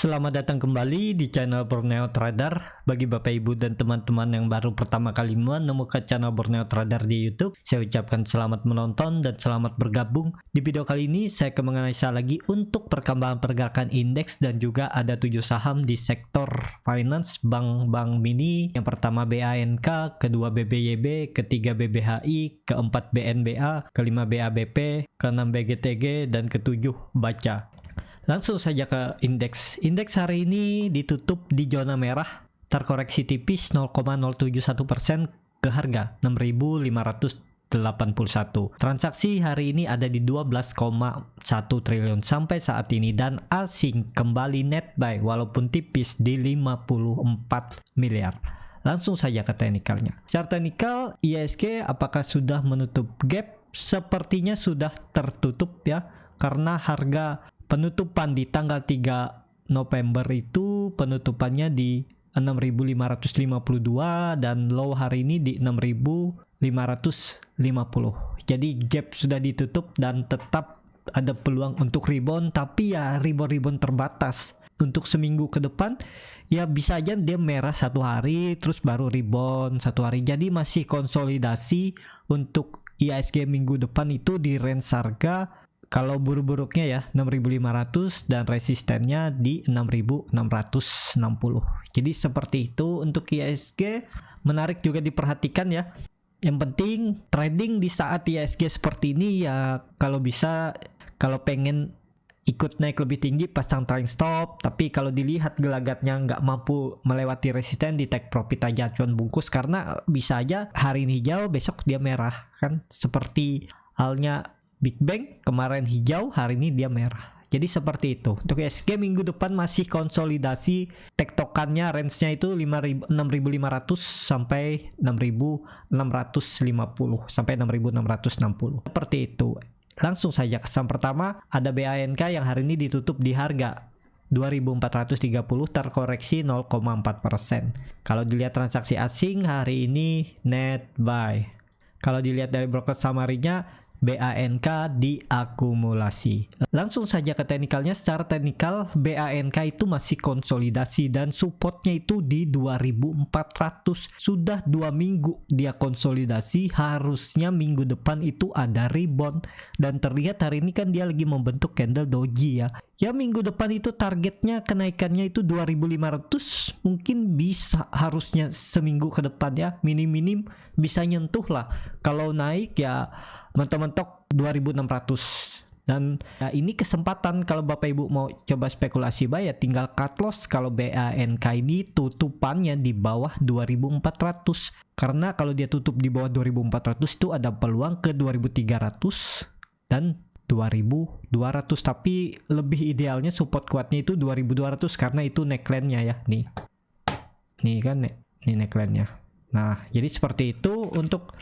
Selamat datang kembali di channel Borneo Trader. Bagi Bapak Ibu dan teman-teman yang baru pertama kali menemukan channel Borneo Trader di YouTube, saya ucapkan selamat menonton dan selamat bergabung. Di video kali ini saya akan menganalisa lagi untuk perkembangan pergerakan indeks dan juga ada 7 saham di sektor finance bank-bank mini. Yang pertama BANK, kedua BBYB, ketiga BBHI, keempat BNBA, kelima BABP, keenam BGTG, dan ketujuh Baca. Langsung saja ke indeks. Indeks hari ini ditutup di zona merah, terkoreksi tipis 0,071% ke harga 6.581. Transaksi hari ini ada di 12,1 triliun sampai saat ini dan asing kembali net buy walaupun tipis di 54 miliar. Langsung saja ke teknikalnya. Secara teknikal, IHSG apakah sudah menutup gap? Sepertinya sudah tertutup ya, karena harga penutupan di tanggal 3 November itu penutupannya di 6.552 dan low hari ini di 6.550. Jadi gap sudah ditutup dan tetap ada peluang untuk rebound, tapi ya rebound terbatas. Untuk seminggu ke depan ya bisa aja dia merah satu hari terus baru rebound satu hari. Jadi masih konsolidasi untuk IHSG minggu depan itu di range harga kalau buruk-buruknya ya 6.500 dan resistennya di 6.660. Jadi seperti itu untuk IHSG. Menarik juga diperhatikan ya. Yang penting trading di saat IHSG seperti ini ya, kalau bisa, kalau pengen ikut naik lebih tinggi pasang trailing stop, tapi kalau dilihat gelagatnya nggak mampu melewati resisten, di take profit aja acuan bungkus, karena bisa aja hari ini hijau besok dia merah kan, seperti halnya Big Bang kemarin hijau, hari ini dia merah. Jadi seperti itu. Untuk IHSG minggu depan masih konsolidasi, tektokannya range-nya itu 6.500 sampai 6.650 sampai 6.660. Seperti itu. Langsung saja ke saham pertama, ada BANK yang hari ini ditutup di harga 2.430, terkoreksi 0,4%. Kalau dilihat transaksi asing hari ini net buy. Kalau dilihat dari broker summary-nya, BANK diakumulasi. Langsung saja ke teknikalnya. Secara teknikal BANK itu masih konsolidasi dan supportnya itu di 2.400. Sudah 2 minggu dia konsolidasi, harusnya minggu depan itu ada rebound. Dan terlihat hari ini kan dia lagi membentuk candle doji ya. Ya minggu depan itu targetnya kenaikannya itu 2.500, mungkin bisa, harusnya seminggu ke depan ya minim-minim bisa nyentuh lah. Kalau naik ya mentok-mentok 2.600. Dan ya ini kesempatan kalau Bapak Ibu mau coba spekulasi buy ya tinggal cut loss kalau BANK ini tutupannya di bawah 2.400. Karena kalau dia tutup di bawah 2.400 itu ada peluang ke 2.300 dan 2.200, tapi lebih idealnya support kuatnya itu 2.200 karena itu neckline-nya ya, nih kan nih neckline-nya. Nah jadi seperti itu untuk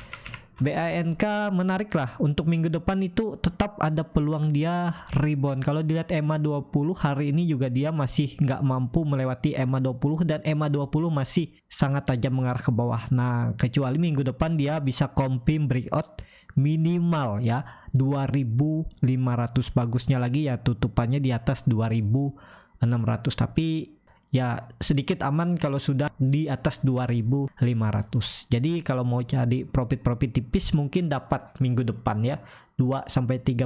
BANK. Menarik lah untuk minggu depan itu tetap ada peluang dia rebound. Kalau dilihat EMA 20 hari ini juga dia masih nggak mampu melewati EMA 20 dan EMA 20 masih sangat tajam mengarah ke bawah. Nah kecuali minggu depan dia bisa confirm breakout minimal ya 2.500, bagusnya lagi ya tutupannya di atas 2.600, tapi ya sedikit aman kalau sudah di atas 2.500. Jadi kalau mau cari profit tipis mungkin dapat minggu depan ya 2-3%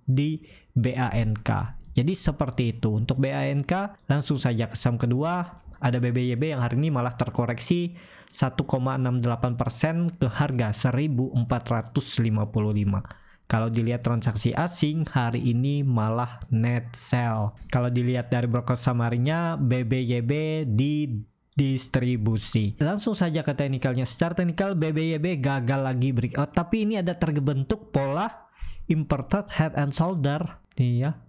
di BANK. Jadi seperti itu untuk BANK. Langsung saja ke saham kedua, ada BBYB yang hari ini malah terkoreksi 1,68% ke harga 1.455. Kalau dilihat transaksi asing hari ini malah net sell. Kalau dilihat dari broker summary-nya, BBYB di distribusi. Langsung saja ke teknikalnya. Secara teknikal BBYB gagal lagi breakout, tapi ini ada terbentuk pola inverted head and shoulder nih ya.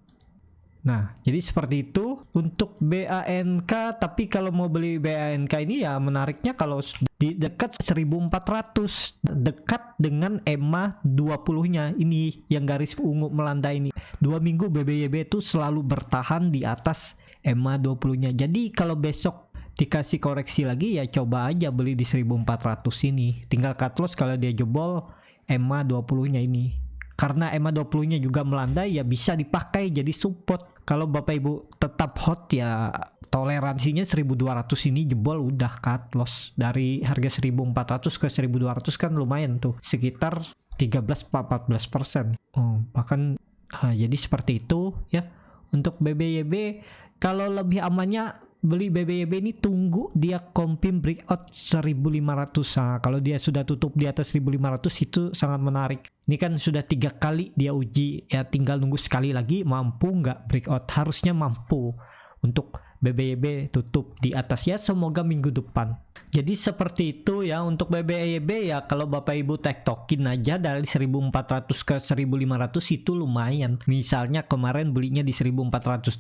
Nah, jadi seperti itu untuk BANK. Tapi kalau mau beli BANK ini ya menariknya kalau di dekat 1.400, dekat dengan EMA 20-nya ini yang garis ungu melandai ini. 2 minggu BBYB itu selalu bertahan di atas EMA 20-nya. Jadi kalau besok dikasih koreksi lagi ya coba aja beli di 1.400 ini. Tinggal cut loss kalau dia jebol EMA 20-nya ini. karena EMA 20 nya juga melandai, ya bisa dipakai jadi support. Kalau Bapak Ibu tetap hot, ya toleransinya 1200 ini jebol udah cut loss. Dari harga 1400 ke 1200 kan lumayan tuh, sekitar 13-14%. Bahkan jadi seperti itu ya. Untuk BBYB, kalau lebih amannya beli BBYB ini tunggu dia confirm breakout 1500. Kalau dia sudah tutup di atas 1500 itu sangat menarik. Ini kan sudah 3 kali dia uji, ya tinggal nunggu sekali lagi mampu nggak breakout. Harusnya mampu untuk BBYB tutup di atas, ya semoga minggu depan. Jadi seperti itu ya untuk BBYB ya. Kalau Bapak Ibu tektokin aja dari 1400 ke 1500 itu lumayan. Misalnya kemarin belinya di 1420,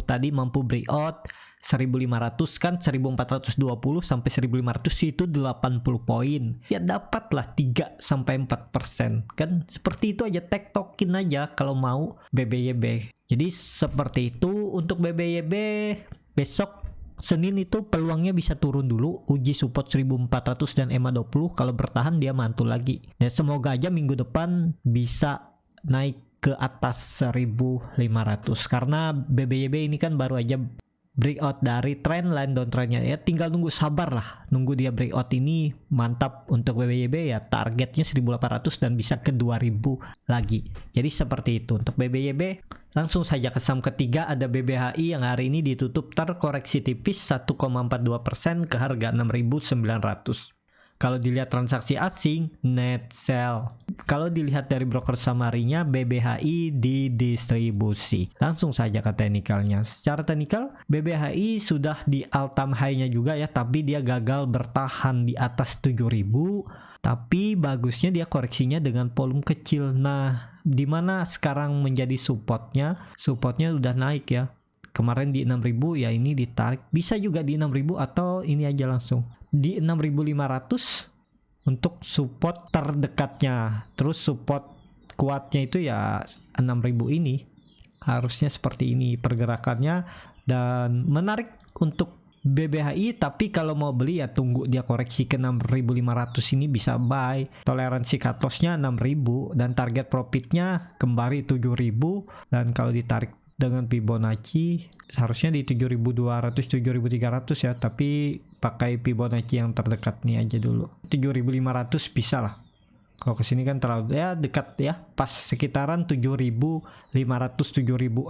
tadi mampu breakout 1500 kan, 1420 sampai 1500 itu 80 poin. Ya dapatlah 3-4% kan. Seperti itu aja, tektokin aja kalau mau BBYB. Jadi seperti itu untuk BBYB. Besok Senin itu peluangnya bisa turun dulu, uji support 1400 dan EMA 20. Kalau bertahan dia mantul lagi. Dan semoga aja minggu depan bisa naik ke atas 1500, karena BBYB ini kan baru aja breakout dari trendline downtrendnya, ya tinggal nunggu, sabar lah, nunggu dia breakout ini. Mantap untuk BBYB ya, targetnya 1800 dan bisa ke 2000 lagi. Jadi seperti itu untuk BBYB. Langsung saja ke saham ketiga, ada BBHI yang hari ini ditutup terkoreksi tipis 1,42% ke harga 6.900. Kalau dilihat transaksi asing, net sell. Kalau dilihat dari broker summary-nya, BBHI didistribusi. Langsung saja ke teknikalnya. Secara teknikal, BBHI sudah di all time high-nya juga ya, tapi dia gagal bertahan di atas 7.000. Tapi bagusnya dia koreksinya dengan volume kecil. Nah, dimana sekarang menjadi supportnya? Supportnya udah naik ya. Kemarin di 6.000, ya ini ditarik. Bisa juga di 6.000 atau ini aja langsung di 6.500 untuk support terdekatnya. Terus support kuatnya itu ya 6.000 ini. Harusnya seperti ini pergerakannya, dan menarik untuk BBHI. Tapi kalau mau beli ya tunggu dia koreksi ke 6.500 ini bisa buy. Toleransi cut loss-nya 6.000 dan target profitnya kembali 7.000. Dan kalau ditarik dengan Fibonacci harusnya di 7.200 7.300 ya, tapi pakai Fibonacci yang terdekat nih aja dulu. 7.500 bisa lah. Kalau kesini kan terlalu ya dekat ya, pas sekitaran 7.500 7.600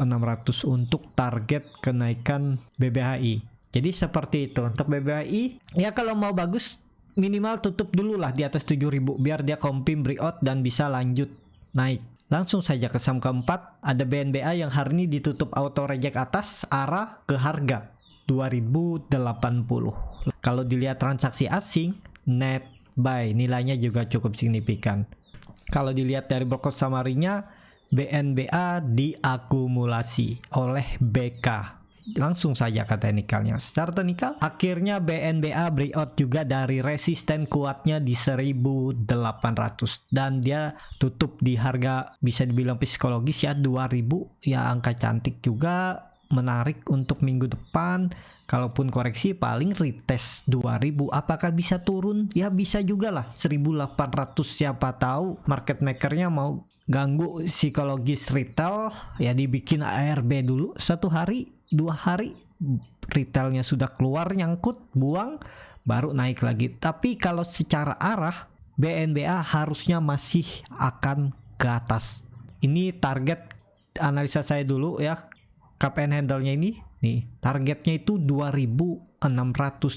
untuk target kenaikan BBHI. Jadi seperti itu untuk BBHI ya. Kalau mau bagus minimal tutup dulu lah di atas 7.000 biar dia confirm breakout dan bisa lanjut naik. Langsung saja ke saham keempat, ada BNBA yang hari ini ditutup auto reject atas arah ke harga 2080. Kalau dilihat transaksi asing, net buy nilainya juga cukup signifikan. Kalau dilihat dari broker summary-nya, BNBA diakumulasi oleh BK. Langsung saja ke teknikalnya. Secara teknikal, akhirnya BNBA breakout juga dari resisten kuatnya di 1800 dan dia tutup di harga bisa dibilang psikologis ya 2000. Ya angka cantik juga, menarik untuk minggu depan. Kalaupun koreksi paling retest 2000. Apakah bisa turun? Ya bisa juga lah 1800. Siapa tahu market makernya mau ganggu psikologis retail, ya dibikin ARB dulu 1 hari 2 hari, retailnya sudah keluar nyangkut, buang, baru naik lagi. Tapi kalau secara arah, BNBA harusnya masih akan ke atas. Ini target analisa saya dulu ya, cup and handle-nya ini nih, targetnya itu 2600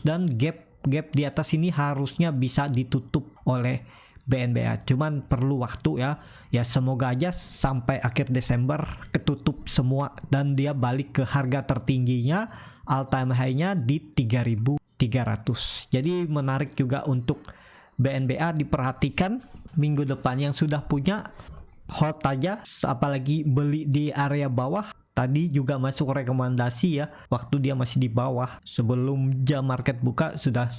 dan gap di atas ini harusnya bisa ditutup oleh BNBA. Cuman perlu waktu ya. Ya semoga aja sampai akhir Desember ketutup semua dan dia balik ke harga tertingginya, all time high-nya di 3.300. Jadi menarik juga untuk BNBA, diperhatikan minggu depan. Yang sudah punya hold aja, apalagi beli di area bawah. Tadi juga masuk rekomendasi ya, waktu dia masih di bawah sebelum jam market buka sudah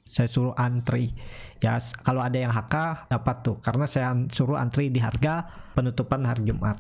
saya suruh antri ya. Kalau ada yang HK dapat tuh, karena saya suruh antri di harga penutupan hari Jumat.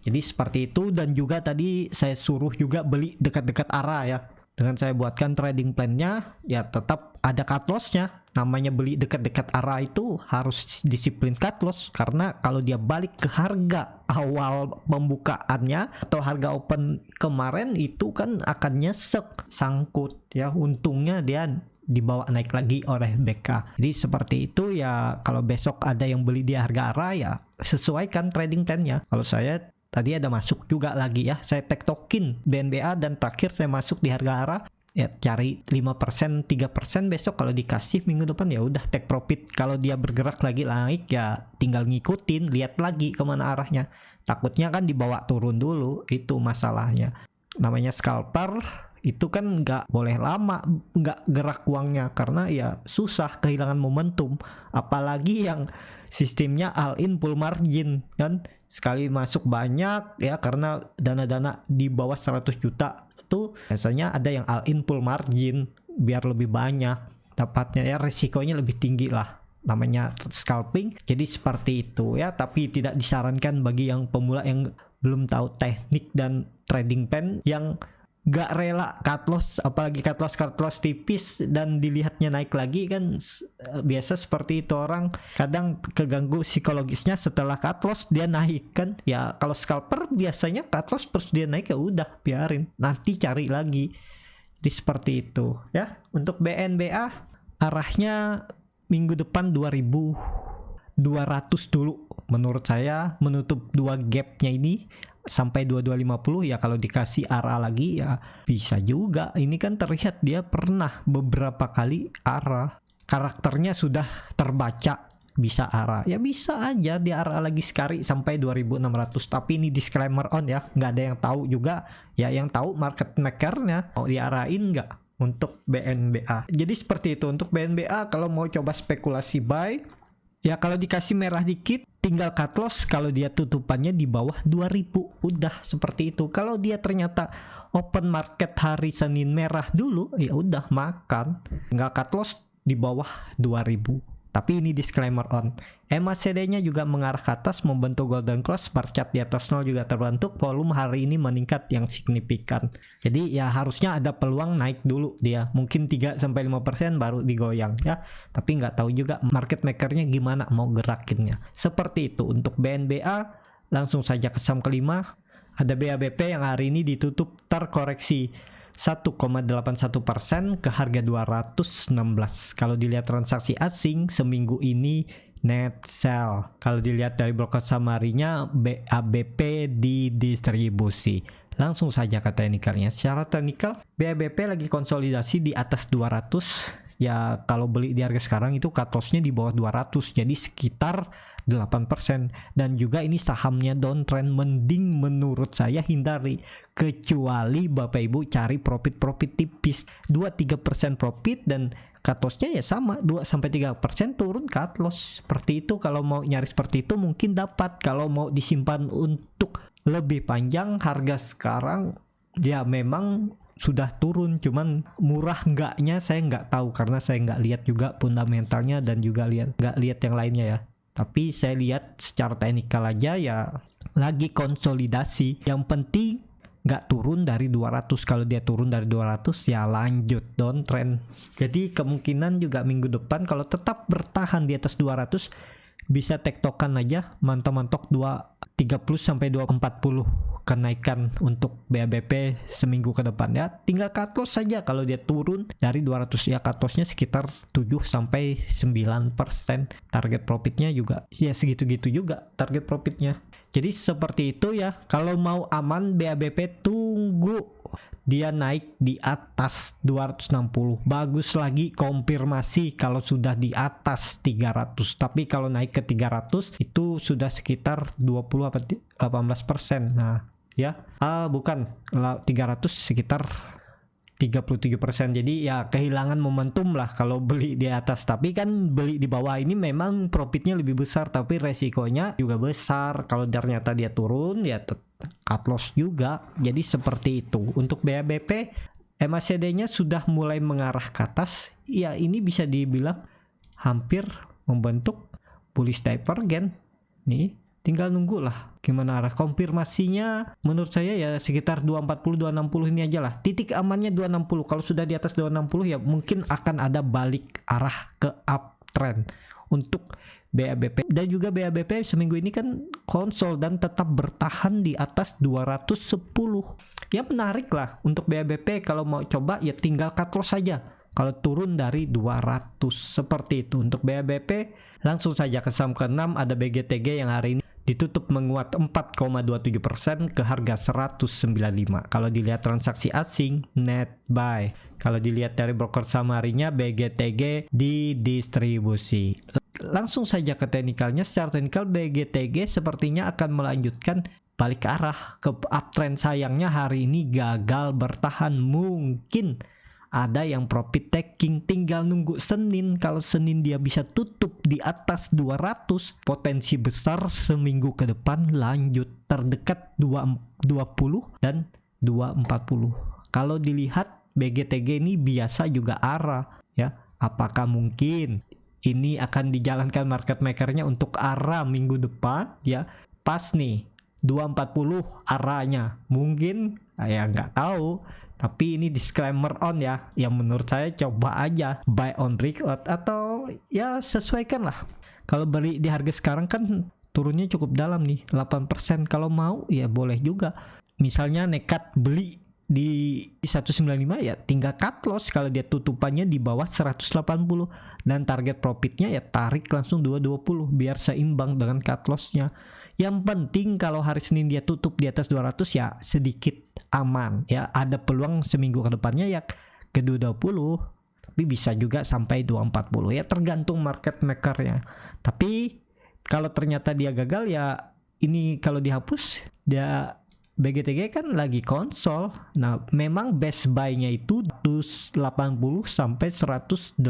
Jadi seperti itu. Dan juga tadi saya suruh juga beli dekat-dekat arah ya. Dengan saya buatkan trading plan-nya ya, tetap ada cut loss-nya namanya beli dekat-dekat arah itu harus disiplin cut loss, karena kalau dia balik ke harga awal pembukaannya atau harga open kemarin itu kan akan nyesek, sangkut ya, untungnya dia dibawa naik lagi oleh BK. Jadi seperti itu ya, kalau besok ada yang beli di harga arah ya sesuaikan trading plan-nya. Kalau saya tadi ada masuk juga lagi ya, saya tektokin BNBA dan terakhir saya masuk di harga arah ya, cari 5%, 3% besok kalau dikasih minggu depan ya udah take profit. Kalau dia bergerak lagi naik ya tinggal ngikutin, lihat lagi kemana arahnya. Takutnya kan dibawa turun dulu, itu masalahnya. Namanya scalper itu kan nggak boleh lama nggak gerak uangnya, karena ya susah, kehilangan momentum. Apalagi yang sistemnya all in full margin kan, sekali masuk banyak ya, karena dana-dana di bawah 100 juta tuh biasanya ada yang all in full margin biar lebih banyak dapatnya ya, resikonya lebih tinggi lah, namanya scalping. Jadi seperti itu ya, tapi tidak disarankan bagi yang pemula yang belum tahu teknik dan trading plan, yang gak rela cut loss, apalagi cut loss tipis dan dilihatnya naik lagi kan. Biasa seperti itu orang, kadang keganggu psikologisnya setelah cut loss dia naik kan ya. Kalau scalper biasanya cut loss terus dia naik ya udah biarin, nanti cari lagi. Jadi seperti itu ya. Untuk BNBA arahnya minggu depan 2200 dulu menurut saya, menutup dua gapnya ini sampai 2250 ya. Kalau dikasih arah lagi ya bisa juga. Ini kan terlihat dia pernah beberapa kali arah, karakternya sudah terbaca, bisa arah ya, bisa aja dia arah lagi sekali sampai 2600. Tapi ini disclaimer on ya, nggak ada yang tahu juga ya, yang tahu market makernya mau diarahin nggak untuk BNBA. Jadi seperti itu untuk BNBA. Kalau mau coba spekulasi buy ya, kalau dikasih merah dikit tinggal cut loss kalau dia tutupannya di bawah 2000, udah seperti itu. Kalau dia ternyata open market hari Senin merah dulu ya udah makan, nggak cut loss di bawah 2000. Tapi ini disclaimer on. MACD-nya juga mengarah ke atas membentuk golden cross, bar chart di atas 0 juga terbentuk, volume hari ini meningkat yang signifikan. Jadi ya harusnya ada peluang naik dulu dia, mungkin 3-5% baru digoyang ya. Tapi nggak tahu juga market makernya gimana mau gerakinnya. Seperti itu untuk BNBA. Langsung saja ke saham kelima, ada BABP yang hari ini ditutup terkoreksi 1,81% ke harga 216. Kalau dilihat transaksi asing seminggu ini net sell. Kalau dilihat dari broker summary-nya BABP didistribusi. Langsung saja ke teknikalnya. Secara teknikal BABP lagi konsolidasi di atas 200. Ya kalau beli di harga sekarang itu cut loss-nya di bawah 200, jadi sekitar 8%. Dan juga ini sahamnya downtrend, mending menurut saya hindari, kecuali Bapak Ibu cari profit tipis 2-3% profit dan cut loss-nya ya sama 2-3% turun cut loss. Seperti itu, kalau mau nyari seperti itu mungkin dapat. Kalau mau disimpan untuk lebih panjang, harga sekarang ya memang sudah turun, cuman murah enggaknya saya nggak tahu karena saya nggak lihat juga fundamentalnya dan juga nggak lihat yang lainnya ya. Tapi saya lihat secara teknikal aja ya lagi konsolidasi. Yang penting nggak turun dari 200. Kalau dia turun dari 200 ya lanjut downtrend. Jadi kemungkinan juga minggu depan kalau tetap bertahan di atas 200 bisa tektokan aja, mantok-mantok 230-240 kenaikan untuk BABP seminggu ke depan ya. Tinggal cut loss saja kalau dia turun dari 200 ya, cut loss-nya sekitar 7-9%. Target profitnya juga ya segitu-gitu juga target profitnya. Jadi seperti itu ya. Kalau mau aman BABP tunggu dia naik di atas 260. Bagus lagi konfirmasi kalau sudah di atas 300. Tapi kalau naik ke 300 itu sudah sekitar 20-18%. Nah ya, bukan 300 sekitar 33%. Jadi ya kehilangan momentum lah kalau beli di atas. Tapi kan beli di bawah ini memang profitnya lebih besar, tapi resikonya juga besar. Kalau ternyata dia turun ya cut loss juga. Jadi seperti itu. Untuk BABP MACD-nya sudah mulai mengarah ke atas. Ya ini bisa dibilang hampir membentuk bullish divergence. Nih tinggal nunggu lah gimana arah konfirmasinya. Menurut saya ya sekitar 240 260 ini aja lah. Titik amannya 260. Kalau sudah di atas 260 ya mungkin akan ada balik arah ke uptrend untuk BABP. Dan juga BABP seminggu ini kan konsol dan tetap bertahan di atas 210. Ya menarik lah untuk BABP. Kalau mau coba ya tinggal cut loss saja kalau turun dari 200 seperti itu. Untuk BABP langsung saja ke saham ke-6 ada BGTG yang hari ini ditutup menguat 4,27% ke harga 195. Kalau dilihat transaksi asing net buy. Kalau dilihat dari broker saham harinya BGTG di distribusi. Langsung saja ke teknikalnya. Secara teknikal BGTG sepertinya akan melanjutkan balik arah ke uptrend. Sayangnya hari ini gagal bertahan. Mungkin ada yang profit taking, tinggal nunggu Senin. Kalau Senin dia bisa tutup di atas 200, potensi besar seminggu ke depan lanjut terdekat 220 dan 240. Kalau dilihat BGTG ini biasa juga arah ya. Apakah mungkin ini akan dijalankan market makernya untuk arah minggu depan ya? Pas nih 240 arahnya. Mungkin ya nggak tahu. Tapi ini disclaimer on ya. Yang menurut saya coba aja buy on record atau ya sesuaikan lah. Kalau beli di harga sekarang kan turunnya cukup dalam nih 8%. Kalau mau ya boleh juga. Misalnya nekat beli di 195 ya tinggal cut loss kalau dia tutupannya di bawah 180 dan target profitnya ya tarik langsung 220 biar seimbang dengan cut lossnya. Yang penting kalau hari Senin dia tutup di atas 200 ya sedikit aman ya, ada peluang seminggu ke depannya ya ke 220 tapi bisa juga sampai 240 ya tergantung market makernya. Tapi kalau ternyata dia gagal ya ini kalau dihapus dia BGTG kan lagi konsol. Nah, memang best buy-nya itu 180 sampai 185.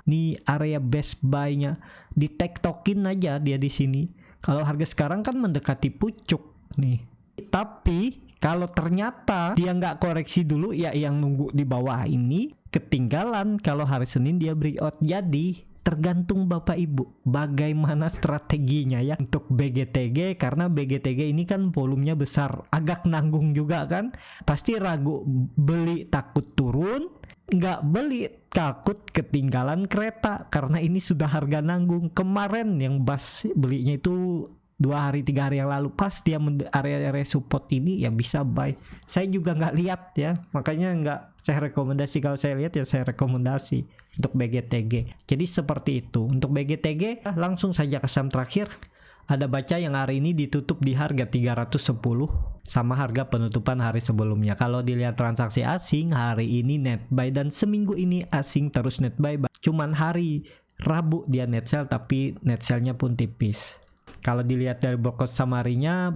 Nih area best buy-nya. Di tektokin aja dia di sini. Kalau harga sekarang kan mendekati pucuk nih. Tapi kalau ternyata dia nggak koreksi dulu ya yang nunggu di bawah ini ketinggalan. Kalau hari Senin dia breakout. Jadi tergantung Bapak Ibu bagaimana strateginya ya untuk BGTG, karena BGTG ini kan volumenya besar, agak nanggung juga kan. Pasti ragu beli takut turun, nggak beli takut ketinggalan kereta karena ini sudah harga nanggung. Kemarin yang Bas belinya itu 2 hari 3 hari yang lalu pas dia area-area support ini ya bisa buy. Saya juga nggak lihat ya, makanya nggak saya rekomendasi. Kalau saya lihat ya saya rekomendasi untuk BGTG. Jadi seperti itu untuk BGTG. Langsung saja ke saham terakhir ada Baca yang hari ini ditutup di harga 310 sama harga penutupan hari sebelumnya. Kalau dilihat transaksi asing hari ini net buy dan seminggu ini asing terus net buy. Cuman hari Rabu dia net sell tapi net sell-nya pun tipis. Kalau dilihat dari broker samarinya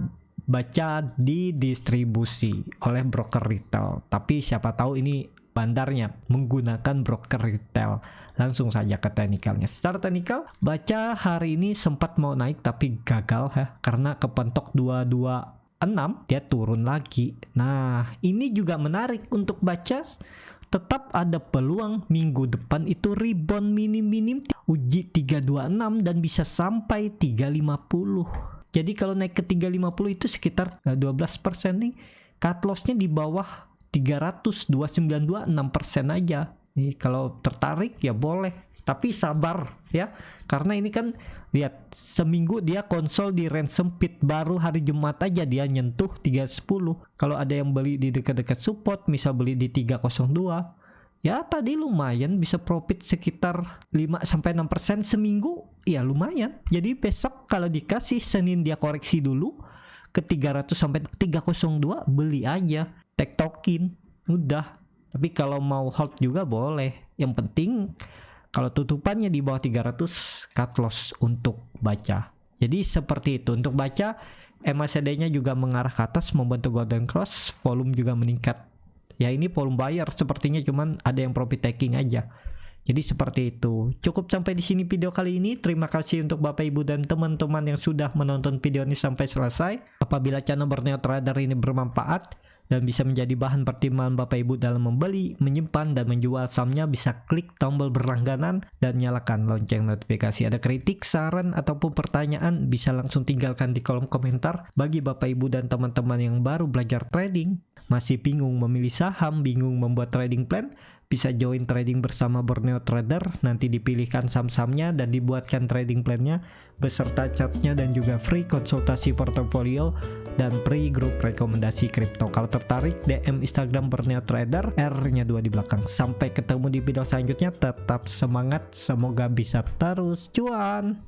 Baca didistribusi oleh broker retail. Tapi siapa tahu ini bandarnya menggunakan broker retail. Langsung saja ke teknikalnya. Secara teknikal Baca hari ini sempat mau naik tapi gagal ya karena kepentok 226 dia turun lagi. Nah, ini juga menarik untuk Baca. Tetap ada peluang minggu depan itu rebound minim-minim uji 326 dan bisa sampai 350. Jadi kalau naik ke 350 itu sekitar 12% nih. Cut loss-nya di bawah 300, 292, 6% aja. Nih kalau tertarik ya boleh. Tapi sabar ya. Karena ini kan lihat seminggu dia konsol di range sempit, baru hari Jumat aja dia nyentuh 310. Kalau ada yang beli di dekat-dekat support, misal beli di 302, ya tadi lumayan bisa profit sekitar 5-6% seminggu, ya lumayan. Jadi besok kalau dikasih Senin dia koreksi dulu ke 300 sampai 302 beli aja, tektokin, udah. Tapi kalau mau hold juga boleh. Yang penting kalau tutupannya di bawah 300 cut loss untuk Baca. Jadi seperti itu untuk Baca. MACD-nya juga mengarah ke atas membentuk golden cross, volume juga meningkat. Ya ini volume buyer sepertinya, cuman ada yang profit taking aja. Jadi seperti itu. Cukup sampai di sini video kali ini. Terima kasih untuk Bapak Ibu dan teman-teman yang sudah menonton video ini sampai selesai. Apabila channel Borneo Trader ini bermanfaat, dan bisa menjadi bahan pertimbangan Bapak Ibu dalam membeli, menyimpan, dan menjual sahamnya. Bisa klik tombol berlangganan dan nyalakan lonceng notifikasi. Ada kritik, saran, ataupun pertanyaan bisa langsung tinggalkan di kolom komentar. Bagi Bapak Ibu dan teman-teman yang baru belajar trading, masih bingung memilih saham, bingung membuat trading plan, bisa join trading bersama Borneo Trader. Nanti dipilihkan saham-sahamnya dan dibuatkan trading plannya beserta chartnya, dan juga free konsultasi portofolio dan free grup rekomendasi kripto. Kalau tertarik, DM Instagram Borneo Trader, R-nya 2 di belakang. Sampai ketemu di video selanjutnya. Tetap semangat, semoga bisa terus cuan.